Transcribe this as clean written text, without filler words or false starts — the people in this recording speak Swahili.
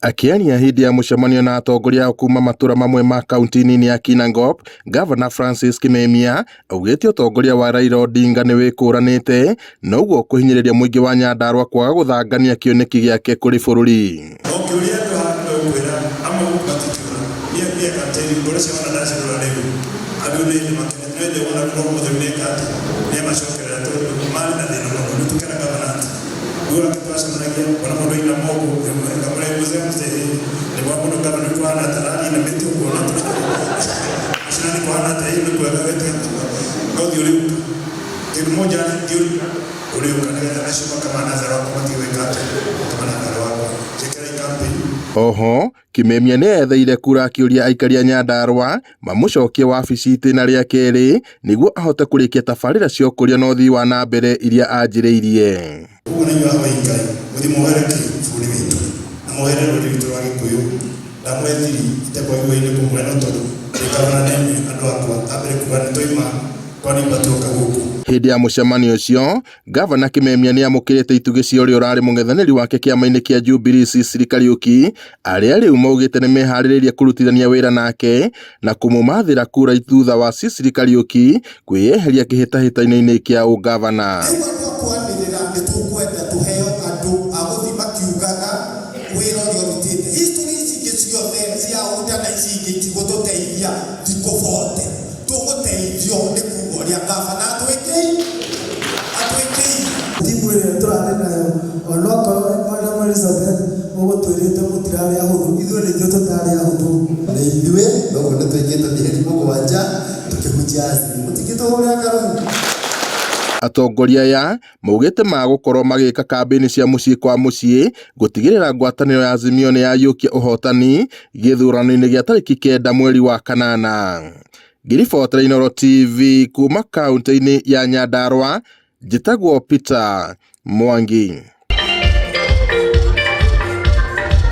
Akiania hindi ya mucemanio na atongoria kuma matura mamwe ma kaunti nini ya Kinangop, Governor Francis Kimemia augite utongoria wa Raila Odinga ni wikuranite na uguo kuhinyiriria muingi wa Nyandarua kwaga guthangania kioneki giake kuri bururi. Oho, Kimemia ni etheire kura akiuria aikari a Nyandarua mamucokie wabici itena ria keri niguo ahote kurikia tabarira cia ukuria na uthii wa na mbere iria anjiriirie. Hindi ya mucemanio ucio, Governor Kimemia ni amukirite itugi cia uria urari mung'ethaniri wake kiama-ini kia Jubilee Cecily Kariuki, aria riu maugite ni mehaririirie kurutithania wira nake na kumumathira kura ithutha wa Cecily Kariuki kwiyeheria kihitahitano-ini kia ugavana. Atongoria aya maugite magukorwo magika kambeni cia mucii kwa mucii gutigirira ngwataniro ya Azimio ni yayukia uhotani githurano-ini gia tariki 9 mweri wa kanana. Ngiribotera Inooro TV kuma kaunti-ini ya Nyandarua, njitagwo Peter Mwangi.